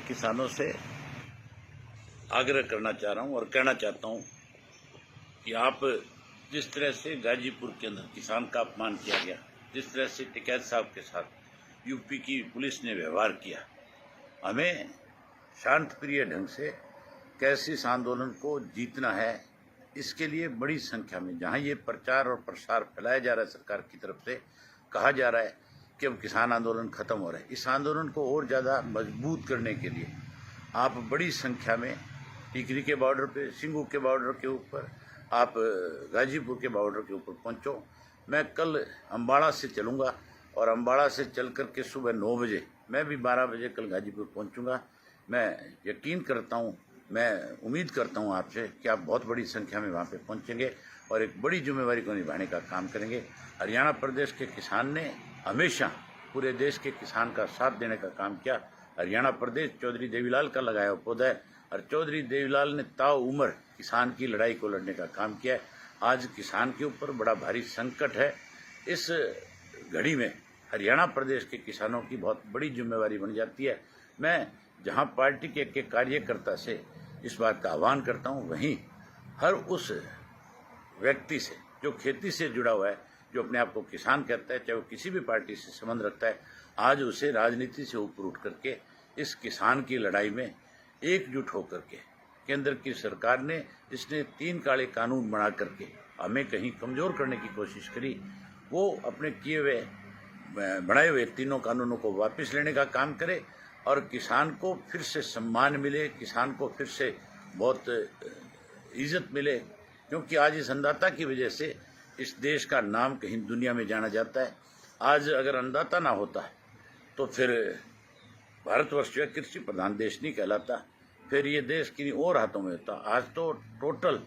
किसानों से आग्रह करना चाह रहा हूं और कहना चाहता हूं कि आप जिस तरह से गाजीपुर के अंदर किसान का अपमान किया गया, जिस तरह से टिकैत साहब के साथ यूपी की पुलिस ने व्यवहार किया, हमें शांत प्रिय ढंग से कैसे इस आंदोलन को जीतना है। इसके लिए बड़ी संख्या में जहां ये प्रचार और प्रसार फैलाया जा रहा है, सरकार की तरफ से कहा जा रहा है कि अब किसान आंदोलन खत्म हो रहा है, इस आंदोलन को और ज़्यादा मजबूत करने के लिए आप बड़ी संख्या में टिकरी के बॉर्डर पे, सिंगू के बॉर्डर के ऊपर, आप गाजीपुर के बॉर्डर के ऊपर पहुंचो। मैं कल अम्बाड़ा से चलूँगा और अम्बाड़ा से चल कर के सुबह 9 बजे, मैं भी 12 बजे कल गाजीपुर पहुंचूंगा। मैं यकीन करता हूं, मैं उम्मीद करता हूं आपसे कि आप बहुत बड़ी संख्या में वहां पे पहुंचेंगे और एक बड़ी जिम्मेवारी को निभाने का काम करेंगे। हरियाणा प्रदेश के किसान ने हमेशा पूरे देश के किसान का साथ देने का काम किया। हरियाणा प्रदेश चौधरी देवीलाल का लगाया पौधा है और चौधरी देवीलाल ने ताऊ उम्र किसान की लड़ाई को लड़ने का काम किया है। आज किसान के ऊपर बड़ा भारी संकट है। इस घड़ी में हरियाणा प्रदेश के किसानों की बहुत बड़ी जिम्मेवारी बन जाती है। मैं जहां पार्टी के कार्यकर्ता से इस बात का आह्वान करता हूं, वहीं हर उस व्यक्ति से जो खेती से जुड़ा हुआ है, जो अपने आप को किसान कहता है, चाहे वो किसी भी पार्टी से संबंध रखता है, आज उसे राजनीति से ऊपर उठ करके इस किसान की लड़ाई में एकजुट होकर के केंद्र की सरकार ने इसने 3 काले कानून बना करके हमें कहीं कमजोर करने की कोशिश करी, वो अपने किए हुए बनाए हुए 3 कानूनों को वापस लेने का काम करे और किसान को फिर से सम्मान मिले, किसान को फिर से बहुत इज्जत मिले। क्योंकि आज इस अन्नदाता की वजह से इस देश का नाम कहीं दुनिया में जाना जाता है। आज अगर अन्नदाता ना होता तो फिर भारतवर्ष जो है कृषि प्रधान देश नहीं कहलाता, फिर ये देश किन्हीं और हाथों में होता। आज तो टोटल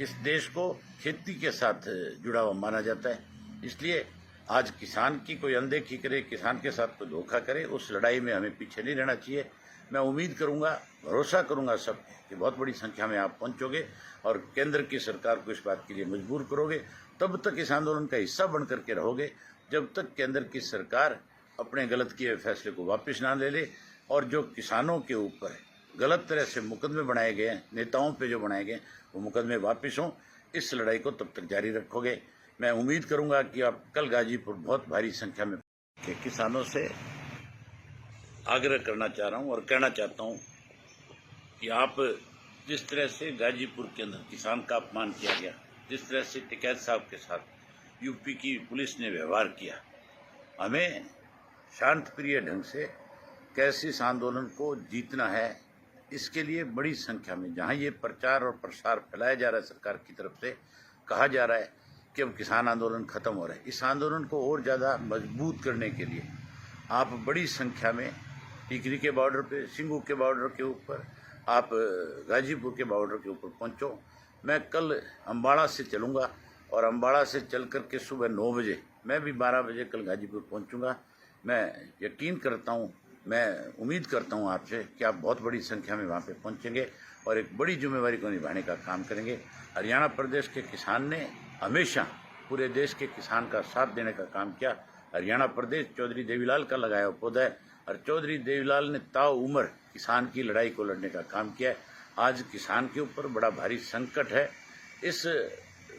इस देश को खेती के साथ जुड़ा हुआ माना जाता है। इसलिए आज किसान की कोई अनदेखी करे, किसान के साथ कोई धोखा करे, उस लड़ाई में हमें पीछे नहीं रहना चाहिए। मैं उम्मीद करूंगा, भरोसा करूंगा सब कि बहुत बड़ी संख्या में आप पहुंचोगे और केंद्र की सरकार को इस बात के लिए मजबूर करोगे। तब तक इस आंदोलन का हिस्सा बन करके रहोगे जब तक केंद्र की सरकार अपने गलत किए फैसले को वापस ना ले ले और जो किसानों के ऊपर गलत तरह से मुकदमे बनाए गए हैं, नेताओं पे जो बनाए गए, वो मुकदमे वापस हों। इस लड़ाई को तब तक जारी रखोगे। मैं उम्मीद करूंगा कि आप कल गाजीपुर बहुत भारी संख्या में के किसानों से आग्रह करना चाह रहा हूं और कहना चाहता हूं कि आप जिस तरह से गाजीपुर के अंदर किसान का अपमान किया गया, जिस तरह से टिकैत साहब के साथ यूपी की पुलिस ने व्यवहार किया, हमें शांत प्रिय ढंग से कैसे इस आंदोलन को जीतना है। इसके लिए बड़ी संख्या में जहां ये प्रचार और प्रसार फैलाया जा रहा है, सरकार की तरफ से कहा जा रहा है कि अब किसान आंदोलन खत्म हो रहा है, इस आंदोलन को और ज़्यादा मजबूत करने के लिए आप बड़ी संख्या में टिकरी के बॉर्डर पे, सिंगू के बॉर्डर के ऊपर, आप गाजीपुर के बॉर्डर के ऊपर पहुंचो। मैं कल अम्बाड़ा से चलूँगा और अम्बाड़ा से चल कर के सुबह 9 बजे, मैं भी 12 बजे कल गाजीपुर पहुंचूंगा। मैं यकीन करता हूं, मैं उम्मीद करता हूं आपसे कि आप बहुत बड़ी संख्या में वहां पे पहुंचेंगे और एक बड़ी जिम्मेवारी को निभाने का काम करेंगे। हरियाणा प्रदेश के किसान ने हमेशा पूरे देश के किसान का साथ देने का काम किया। हरियाणा प्रदेश चौधरी देवीलाल का लगाया पौधा है और चौधरी देवीलाल ने ताऊ उम्र किसान की लड़ाई को लड़ने का काम किया है। आज किसान के ऊपर बड़ा भारी संकट है। इस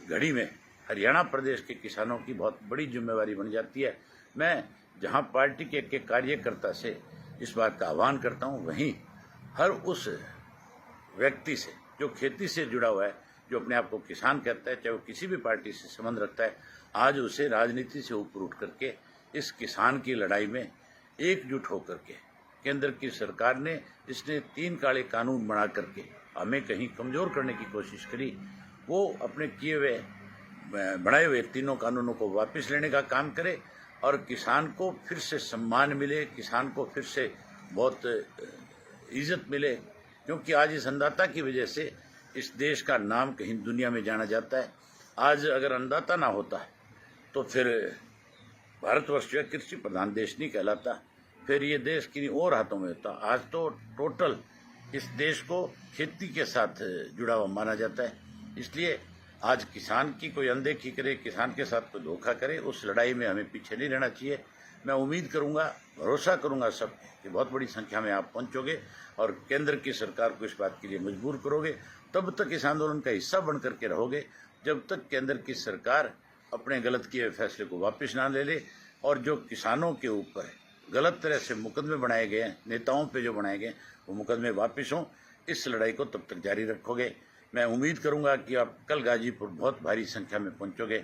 घड़ी में हरियाणा प्रदेश के किसानों की बहुत बड़ी जिम्मेवारी बन जाती है। मैं जहां पार्टी के कार्यकर्ता से इस बात का आह्वान करता हूं, वहीं हर उस व्यक्ति से जो खेती से जुड़ा हुआ है, जो अपने आप को किसान कहता है, चाहे वो किसी भी पार्टी से संबंध रखता है, आज उसे राजनीति से ऊपर उठ करके इस किसान की लड़ाई में एकजुट होकर के केंद्र की सरकार ने इसने 3 काले कानून बना करके हमें कहीं कमजोर करने की कोशिश करी, वो अपने किए हुए बनाए हुए 3 कानूनों को वापस लेने का काम करे और किसान को फिर से सम्मान मिले, किसान को फिर से बहुत इज्जत मिले। क्योंकि आज इस अन्नदाता की वजह से इस देश का नाम कहीं दुनिया में जाना जाता है। आज अगर अन्नदाता ना होता तो फिर भारतवर्ष जो है कृषि प्रधान देश नहीं कहलाता, फिर ये देश किन्हीं और हाथों में होता। आज तो टोटल इस देश को खेती के साथ जुड़ा हुआ माना जाता है। इसलिए आज किसान की कोई अनदेखी करे, किसान के साथ कोई धोखा करे, उस लड़ाई में हमें पीछे नहीं रहना चाहिए। मैं उम्मीद करूंगा, भरोसा करूंगा सब कि बहुत बड़ी संख्या में आप पहुंचोगे और केंद्र की सरकार को इस बात के लिए मजबूर करोगे। तब तक इस आंदोलन का हिस्सा बन करके रहोगे जब तक केंद्र की सरकार अपने गलत किए फैसले को वापस ना ले ले और जो किसानों के ऊपर गलत तरह से मुकदमे बनाए गए हैं, नेताओं पे जो बनाए गए, वो मुकदमे वापस हों। इस लड़ाई को तब तक जारी रखोगे। मैं उम्मीद करूंगा कि आप कल गाजीपुर बहुत भारी संख्या में पहुंचोगे।